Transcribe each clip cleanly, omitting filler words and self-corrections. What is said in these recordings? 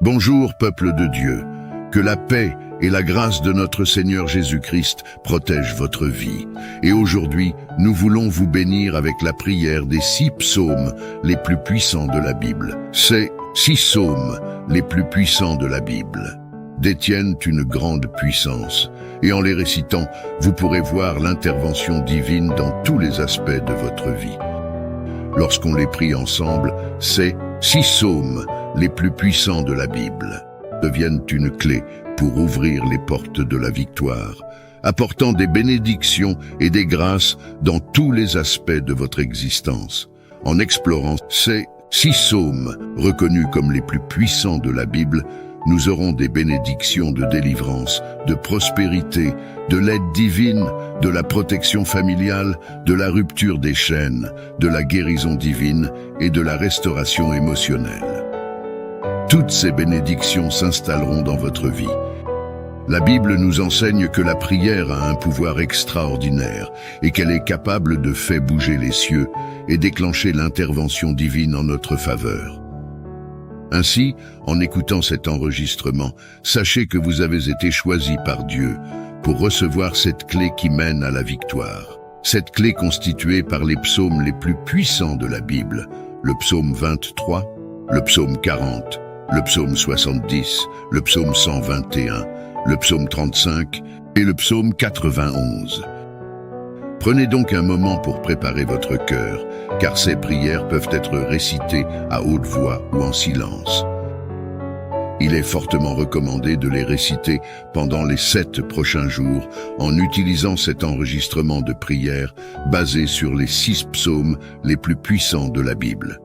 Bonjour, peuple de Dieu. Que la paix et la grâce de notre Seigneur Jésus-Christ protègent votre vie. Et aujourd'hui, nous voulons vous bénir avec la prière des 6 psaumes les plus puissants de la Bible. Ces 6 psaumes les plus puissants de la Bible détiennent une grande puissance. Et en les récitant, vous pourrez voir l'intervention divine dans tous les aspects de votre vie. Lorsqu'on les prie ensemble, ces 6 psaumes les plus puissants de la Bible deviennent une clé pour ouvrir les portes de la victoire, apportant des bénédictions et des grâces dans tous les aspects de votre existence. En explorant ces 6 psaumes reconnus comme les plus puissants de la Bible, nous aurons des bénédictions de délivrance, de prospérité, de l'aide divine, de la protection familiale, de la rupture des chaînes, de la guérison divine et de la restauration émotionnelle. Toutes ces bénédictions s'installeront dans votre vie. La Bible nous enseigne que la prière a un pouvoir extraordinaire et qu'elle est capable de faire bouger les cieux et déclencher l'intervention divine en notre faveur. Ainsi, en écoutant cet enregistrement, sachez que vous avez été choisi par Dieu pour recevoir cette clé qui mène à la victoire. Cette clé constituée par les psaumes les plus puissants de la Bible, le psaume 23, le psaume 40, le psaume 70, le psaume 121, le psaume 35 et le psaume 91. Prenez donc un moment pour préparer votre cœur, car ces prières peuvent être récitées à haute voix ou en silence. Il est fortement recommandé de les réciter pendant les 7 prochains jours en utilisant cet enregistrement de prière basé sur les 6 psaumes les plus puissants de la Bible.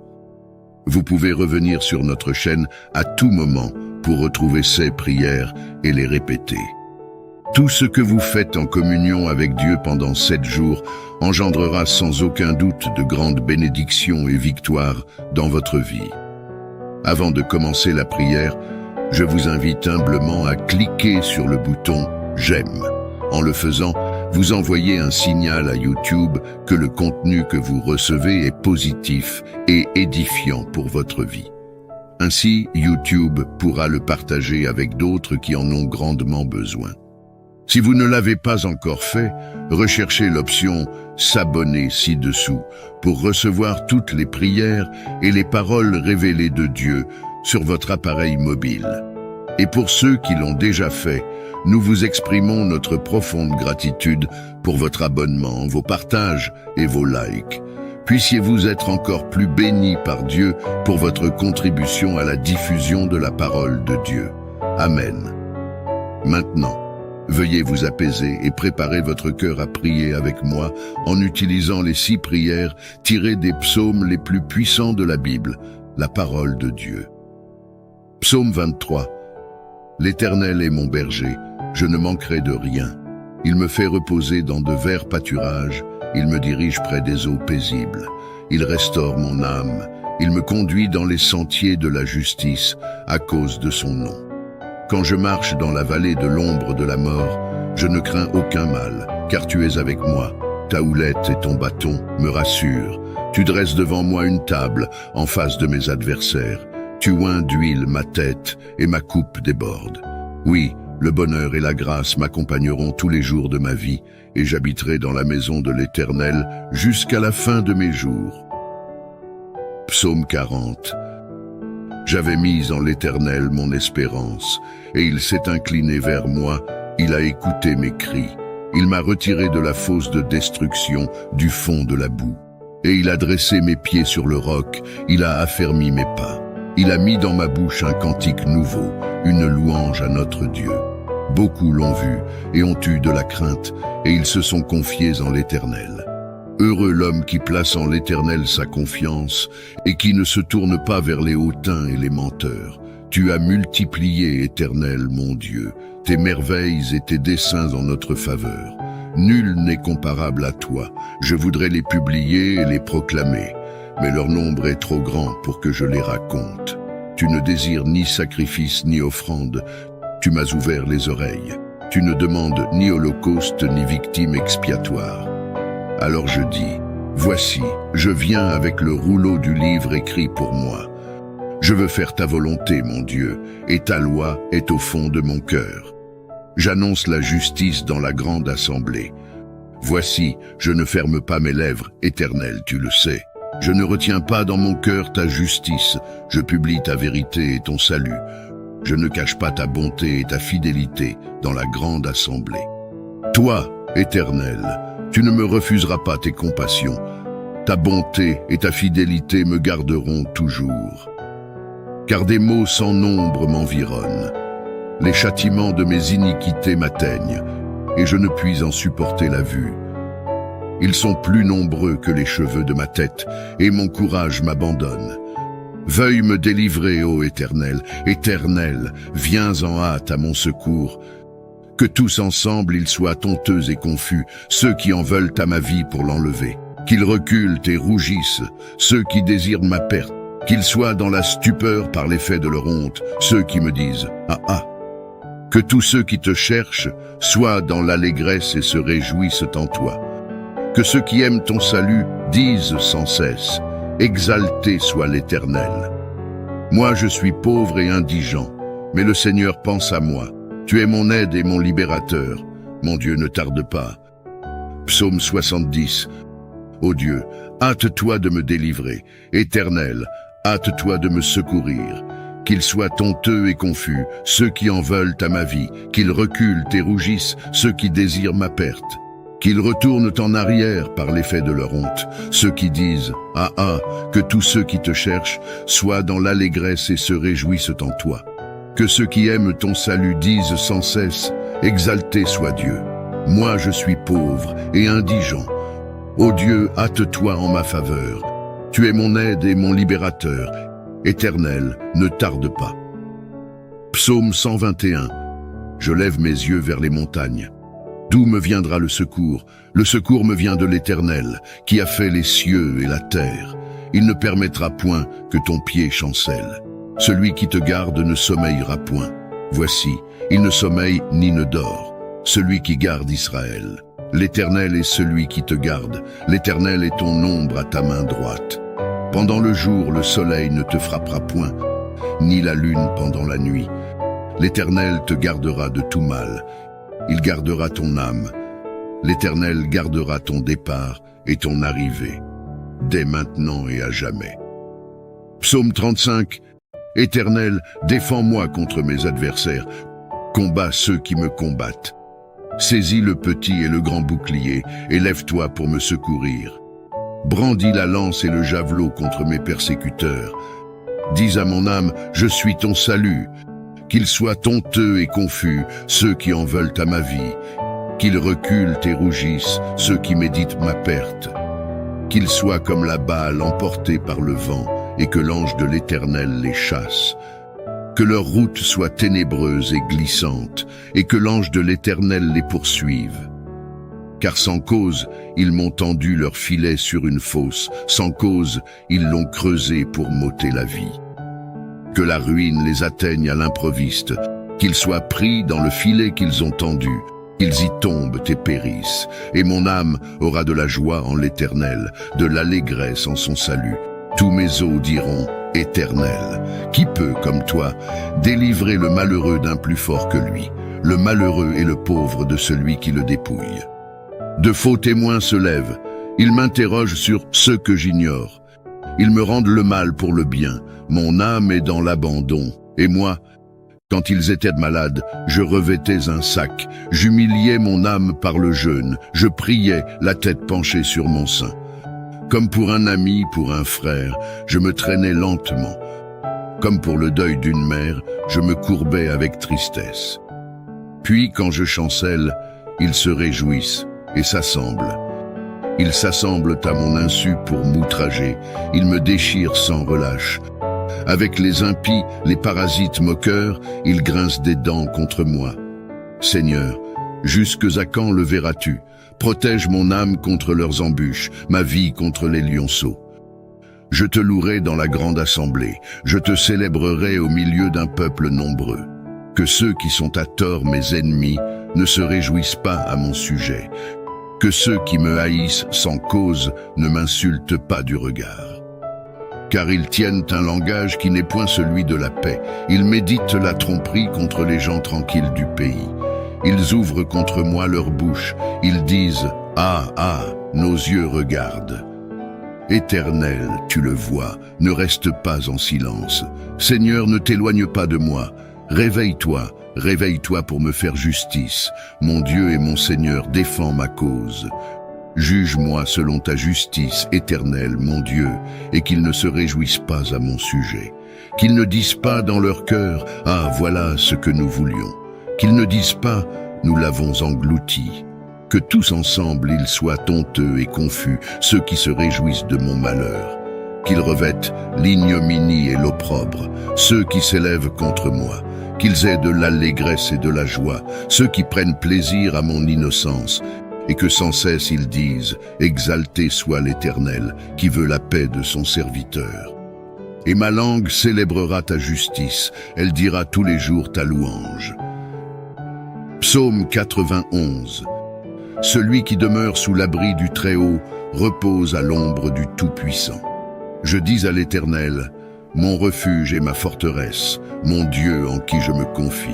Vous pouvez revenir sur notre chaîne à tout moment pour retrouver ces prières et les répéter. Tout ce que vous faites en communion avec Dieu pendant 7 jours engendrera sans aucun doute de grandes bénédictions et victoires dans votre vie. Avant de commencer la prière, je vous invite humblement à cliquer sur le bouton « J'aime ». En le faisant, vous envoyez un signal à YouTube que le contenu que vous recevez est positif et édifiant pour votre vie. Ainsi, YouTube pourra le partager avec d'autres qui en ont grandement besoin. Si vous ne l'avez pas encore fait, recherchez l'option « S'abonner » ci-dessous pour recevoir toutes les prières et les paroles révélées de Dieu sur votre appareil mobile. Et pour ceux qui l'ont déjà fait, nous vous exprimons notre profonde gratitude pour votre abonnement, vos partages et vos likes. Puissiez-vous être encore plus bénis par Dieu pour votre contribution à la diffusion de la parole de Dieu. Amen. Maintenant, veuillez vous apaiser et préparer votre cœur à prier avec moi en utilisant les 6 prières tirées des psaumes les plus puissants de la Bible, la parole de Dieu. Psaume 23. L'Éternel est mon berger, je ne manquerai de rien. Il me fait reposer dans de verts pâturages, il me dirige près des eaux paisibles. Il restaure mon âme, il me conduit dans les sentiers de la justice à cause de son nom. Quand je marche dans la vallée de l'ombre de la mort, je ne crains aucun mal, car tu es avec moi. Ta houlette et ton bâton me rassurent. Tu dresses devant moi une table en face de mes adversaires. Tu oins d'huile ma tête et ma coupe déborde. Oui, le bonheur et la grâce m'accompagneront tous les jours de ma vie, et j'habiterai dans la maison de l'Éternel jusqu'à la fin de mes jours. Psaume 40. J'avais mis en l'Éternel mon espérance, et il s'est incliné vers moi, il a écouté mes cris. Il m'a retiré de la fosse de destruction, du fond de la boue. Et il a dressé mes pieds sur le roc, il a affermi mes pas. Il a mis dans ma bouche un cantique nouveau, une louange à notre Dieu. Beaucoup l'ont vu et ont eu de la crainte, et ils se sont confiés en l'Éternel. Heureux l'homme qui place en l'Éternel sa confiance et qui ne se tourne pas vers les hautains et les menteurs. Tu as multiplié, Éternel, mon Dieu, tes merveilles et tes desseins en notre faveur. Nul n'est comparable à toi. Je voudrais les publier et les proclamer, mais leur nombre est trop grand pour que je les raconte. Tu ne désires ni sacrifice ni offrande. Tu m'as ouvert les oreilles. Tu ne demandes ni holocauste ni victime expiatoire. Alors je dis, voici, je viens avec le rouleau du livre écrit pour moi. Je veux faire ta volonté, mon Dieu, et ta loi est au fond de mon cœur. J'annonce la justice dans la grande assemblée. Voici, je ne ferme pas mes lèvres, Éternel, tu le sais. Je ne retiens pas dans mon cœur ta justice, je publie ta vérité et ton salut. Je ne cache pas ta bonté et ta fidélité dans la grande assemblée. Toi, Éternel, tu ne me refuseras pas tes compassions. Ta bonté et ta fidélité me garderont toujours. Car des maux sans nombre m'environnent. Les châtiments de mes iniquités m'atteignent, et je ne puis en supporter la vue. Ils sont plus nombreux que les cheveux de ma tête, et mon courage m'abandonne. Veuille me délivrer, ô Éternel, Éternel, viens en hâte à mon secours. Que tous ensemble ils soient honteux et confus, ceux qui en veulent à ma vie pour l'enlever. Qu'ils reculent et rougissent, ceux qui désirent ma perte. Qu'ils soient dans la stupeur par l'effet de leur honte, ceux qui me disent « Ah ah !» Que tous ceux qui te cherchent soient dans l'allégresse et se réjouissent en toi. Que ceux qui aiment ton salut disent sans cesse « Exalté soit l'Éternel ». Moi je suis pauvre et indigent, mais le Seigneur pense à moi. Tu es mon aide et mon libérateur. Mon Dieu, ne tarde pas. Psaume 70. Ô Dieu, hâte-toi de me délivrer. Éternel, hâte-toi de me secourir. Qu'ils soient honteux et confus, ceux qui en veulent à ma vie. Qu'ils reculent et rougissent, ceux qui désirent ma perte. Qu'ils retournent en arrière par l'effet de leur honte, ceux qui disent « Ah ah !» Que tous ceux qui te cherchent soient dans l'allégresse et se réjouissent en toi. Que ceux qui aiment ton salut disent sans cesse « Exalté soit Dieu ». Moi je suis pauvre et indigent. Ô Dieu, hâte-toi en ma faveur. Tu es mon aide et mon libérateur. Éternel, ne tarde pas. Psaume 121. Je lève mes yeux vers les montagnes. D'où me viendra le secours? Le secours me vient de l'Éternel, qui a fait les cieux et la terre. Il ne permettra point que ton pied chancelle. Celui qui te garde ne sommeillera point. Voici, il ne sommeille ni ne dort. Celui qui garde Israël. L'Éternel est celui qui te garde. L'Éternel est ton ombre à ta main droite. Pendant le jour, le soleil ne te frappera point, ni la lune pendant la nuit. L'Éternel te gardera de tout mal. Il gardera ton âme. L'Éternel gardera ton départ et ton arrivée, dès maintenant et à jamais. Psaume 35. Éternel, défends-moi contre mes adversaires. Combats ceux qui me combattent. Saisis le petit et le grand bouclier, et lève-toi pour me secourir. Brandis la lance et le javelot contre mes persécuteurs. Dis à mon âme, je suis ton salut. Qu'ils soient honteux et confus, ceux qui en veulent à ma vie. Qu'ils reculent et rougissent, ceux qui méditent ma perte. Qu'ils soient comme la balle emportée par le vent, et que l'ange de l'Éternel les chasse. Que leur route soit ténébreuse et glissante, et que l'ange de l'Éternel les poursuive. Car sans cause, ils m'ont tendu leur filet sur une fosse, sans cause, ils l'ont creusé pour m'ôter la vie. Que la ruine les atteigne à l'improviste, qu'ils soient pris dans le filet qu'ils ont tendu, qu'ils y tombent et périssent, et mon âme aura de la joie en l'Éternel, de l'allégresse en son salut. Tous mes os diront, Éternel, qui peut, comme toi, délivrer le malheureux d'un plus fort que lui, le malheureux et le pauvre de celui qui le dépouille. De faux témoins se lèvent, ils m'interrogent sur ce que j'ignore. Ils me rendent le mal pour le bien, mon âme est dans l'abandon, et moi, quand ils étaient malades, je revêtais un sac, j'humiliais mon âme par le jeûne, je priais, la tête penchée sur mon sein. Comme pour un ami, pour un frère, je me traînais lentement. Comme pour le deuil d'une mère, je me courbais avec tristesse. Puis, quand je chancelle, ils se réjouissent et s'assemblent. Ils s'assemblent à mon insu pour m'outrager, ils me déchirent sans relâche. Avec les impies, les parasites moqueurs, ils grincent des dents contre moi. Seigneur, jusques à quand le verras-tu? Protège mon âme contre leurs embûches, ma vie contre les lionceaux. Je te louerai dans la grande assemblée, je te célébrerai au milieu d'un peuple nombreux. Que ceux qui sont à tort mes ennemis ne se réjouissent pas à mon sujet. Que ceux qui me haïssent sans cause ne m'insultent pas du regard. car ils tiennent un langage qui n'est point celui de la paix. Ils méditent la tromperie contre les gens tranquilles du pays. Ils ouvrent contre moi leur bouche. Ils disent « Ah, ah, nos yeux regardent ». Éternel, tu le vois, ne reste pas en silence. Seigneur, ne t'éloigne pas de moi. Réveille-toi, réveille-toi pour me faire justice. Mon Dieu et mon Seigneur, défends ma cause. Juge-moi selon ta justice, Éternel, mon Dieu, et qu'ils ne se réjouissent pas à mon sujet. Qu'ils ne disent pas dans leur cœur « Ah, voilà ce que nous voulions ». Qu'ils ne disent pas « Nous l'avons englouti ». Que tous ensemble ils soient honteux et confus, ceux qui se réjouissent de mon malheur. Qu'ils revêtent l'ignominie et l'opprobre, ceux qui s'élèvent contre moi. Qu'ils aient de l'allégresse et de la joie, ceux qui prennent plaisir à mon innocence, et que sans cesse ils disent « Exalté soit l'Éternel, qui veut la paix de son serviteur ». Et ma langue célébrera ta justice, elle dira tous les jours ta louange. Psaume 91. Celui qui demeure sous l'abri du Très-Haut repose à l'ombre du Tout-Puissant. Je dis à l'Éternel, mon refuge et ma forteresse, mon Dieu en qui je me confie.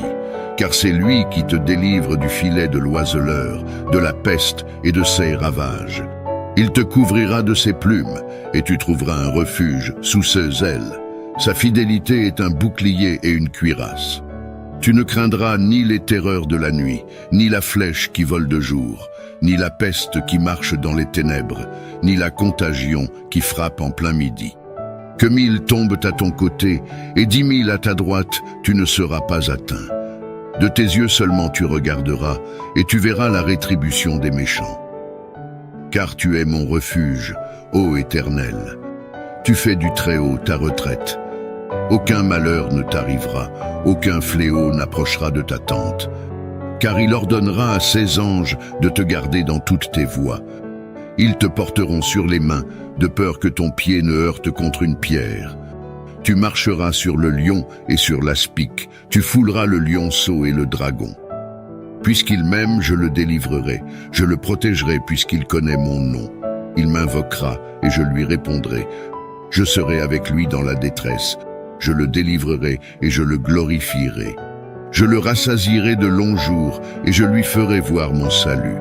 Car c'est lui qui te délivre du filet de l'oiseleur, de la peste et de ses ravages. Il te couvrira de ses plumes, et tu trouveras un refuge sous ses ailes. Sa fidélité est un bouclier et une cuirasse. Tu ne craindras ni les terreurs de la nuit, ni la flèche qui vole de jour, ni la peste qui marche dans les ténèbres, ni la contagion qui frappe en plein midi. Que 1000 tombent à ton côté et 10 000 à ta droite, tu ne seras pas atteint. De tes yeux seulement tu regarderas et tu verras la rétribution des méchants. Car tu es mon refuge, ô Éternel. Tu fais du Très-Haut ta retraite. Aucun malheur ne t'arrivera, aucun fléau n'approchera de ta tente. Car il ordonnera à ses anges de te garder dans toutes tes voies. Ils te porteront sur les mains, de peur que ton pied ne heurte contre une pierre. Tu marcheras sur le lion et sur l'aspic, tu fouleras le lionceau et le dragon. Puisqu'il m'aime, je le délivrerai, je le protégerai puisqu'il connaît mon nom. Il m'invoquera et je lui répondrai. Je serai avec lui dans la détresse. Je le délivrerai et je le glorifierai. Je le rassasierai de longs jours et je lui ferai voir mon salut.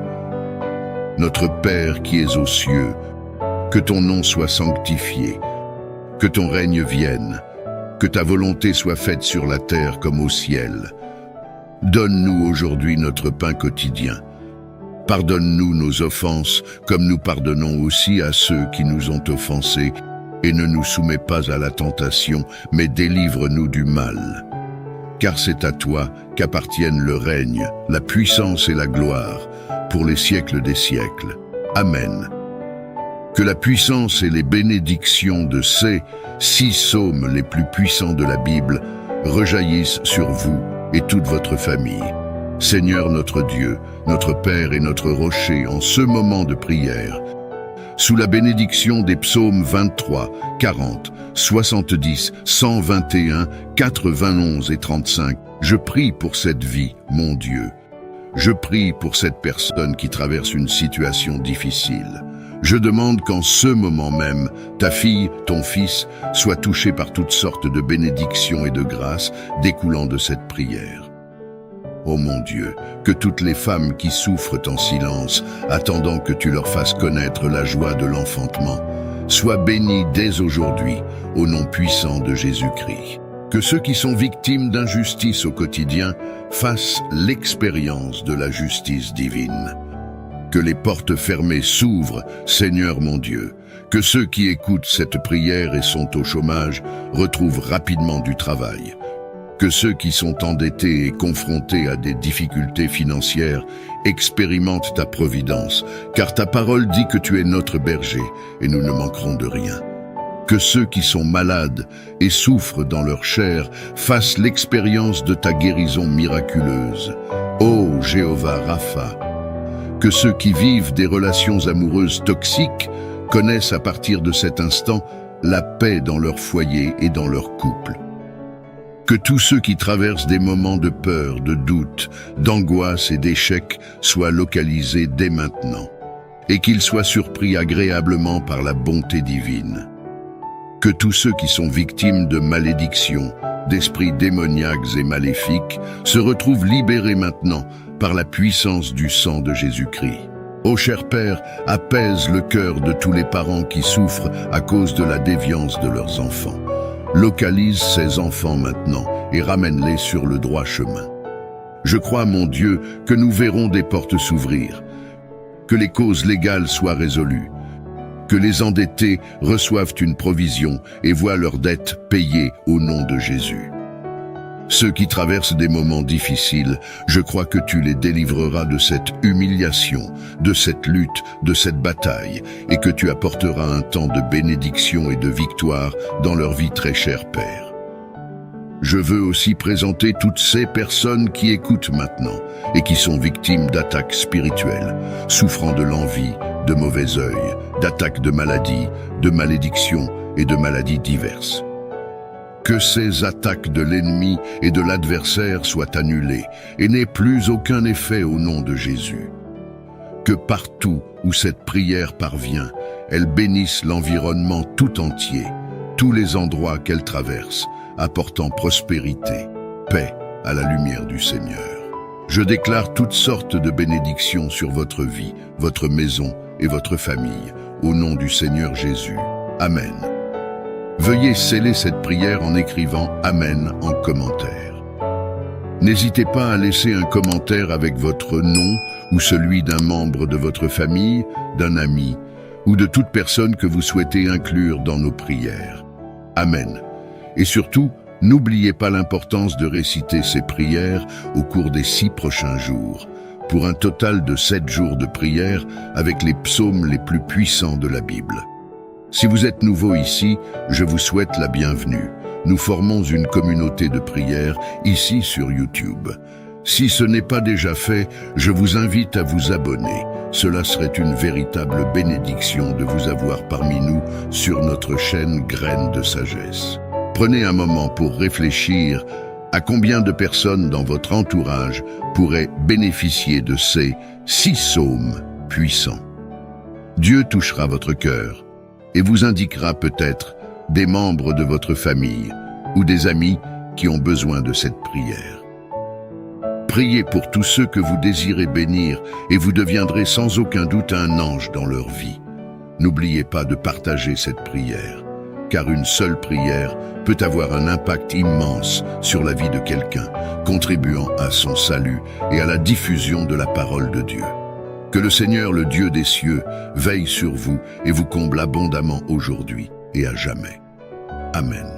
Notre Père qui es aux cieux, que ton nom soit sanctifié, que ton règne vienne, que ta volonté soit faite sur la terre comme au ciel. Donne-nous aujourd'hui notre pain quotidien. Pardonne-nous nos offenses, comme nous pardonnons aussi à ceux qui nous ont offensés, et ne nous soumets pas à la tentation, mais délivre-nous du mal. Car c'est à toi qu'appartiennent le règne, la puissance et la gloire, pour les siècles des siècles. Amen. Que la puissance et les bénédictions de ces 6 psaumes les plus puissants de la Bible rejaillissent sur vous et toute votre famille. Seigneur notre Dieu, notre Père et notre rocher, en ce moment de prière, sous la bénédiction des psaumes 23, 40, 70, 121, 91 et 35, je prie pour cette vie, mon Dieu. Je prie pour cette personne qui traverse une situation difficile. Je demande qu'en ce moment même, ta fille, ton fils, soient touchés par toutes sortes de bénédictions et de grâces découlant de cette prière. Ô mon Dieu, que toutes les femmes qui souffrent en silence, attendant que tu leur fasses connaître la joie de l'enfantement, soient bénies dès aujourd'hui, au nom puissant de Jésus-Christ. Que ceux qui sont victimes d'injustice au quotidien fassent l'expérience de la justice divine. Que les portes fermées s'ouvrent, Seigneur mon Dieu. Que ceux qui écoutent cette prière et sont au chômage retrouvent rapidement du travail. Que ceux qui sont endettés et confrontés à des difficultés financières expérimentent ta providence, car ta parole dit que tu es notre berger et nous ne manquerons de rien. Que ceux qui sont malades et souffrent dans leur chair fassent l'expérience de ta guérison miraculeuse. Ô Jéhovah Rapha, que ceux qui vivent des relations amoureuses toxiques connaissent à partir de cet instant la paix dans leur foyer et dans leur couple. Que tous ceux qui traversent des moments de peur, de doute, d'angoisse et d'échec soient localisés dès maintenant, et qu'ils soient surpris agréablement par la bonté divine. Que tous ceux qui sont victimes de malédictions, d'esprits démoniaques et maléfiques, se retrouvent libérés maintenant par la puissance du sang de Jésus-Christ. Ô cher Père, apaise le cœur de tous les parents qui souffrent à cause de la déviance de leurs enfants. Localise ces enfants maintenant et ramène-les sur le droit chemin. Je crois, mon Dieu, que nous verrons des portes s'ouvrir, que les causes légales soient résolues, que les endettés reçoivent une provision et voient leurs dettes payées au nom de Jésus. Ceux qui traversent des moments difficiles, je crois que tu les délivreras de cette humiliation, de cette lutte, de cette bataille, et que tu apporteras un temps de bénédiction et de victoire dans leur vie, très cher Père. Je veux aussi présenter toutes ces personnes qui écoutent maintenant et qui sont victimes d'attaques spirituelles, souffrant de l'envie, de mauvais œil, d'attaques de maladies, de malédictions et de maladies diverses. Que ces attaques de l'ennemi et de l'adversaire soient annulées et n'aient plus aucun effet au nom de Jésus. Que partout où cette prière parvient, elle bénisse l'environnement tout entier, tous les endroits qu'elle traverse, apportant prospérité, paix à la lumière du Seigneur. Je déclare toutes sortes de bénédictions sur votre vie, votre maison et votre famille, au nom du Seigneur Jésus. Amen. Veuillez sceller cette prière en écrivant « Amen » en commentaire. N'hésitez pas à laisser un commentaire avec votre nom ou celui d'un membre de votre famille, d'un ami ou de toute personne que vous souhaitez inclure dans nos prières. Amen. Et surtout, n'oubliez pas l'importance de réciter ces prières au cours des 6 prochains jours, pour un total de 7 jours de prière avec les psaumes les plus puissants de la Bible. Si vous êtes nouveau ici, je vous souhaite la bienvenue. Nous formons une communauté de prière ici sur YouTube. Si ce n'est pas déjà fait, je vous invite à vous abonner. Cela serait une véritable bénédiction de vous avoir parmi nous sur notre chaîne Graines de Sagesse. Prenez un moment pour réfléchir à combien de personnes dans votre entourage pourraient bénéficier de ces 6 psaumes puissants. Dieu touchera votre cœur et vous indiquera peut-être des membres de votre famille ou des amis qui ont besoin de cette prière. Priez pour tous ceux que vous désirez bénir et vous deviendrez sans aucun doute un ange dans leur vie. N'oubliez pas de partager cette prière, car une seule prière peut avoir un impact immense sur la vie de quelqu'un, contribuant à son salut et à la diffusion de la parole de Dieu. Que le Seigneur, le Dieu des cieux, veille sur vous et vous comble abondamment aujourd'hui et à jamais. Amen.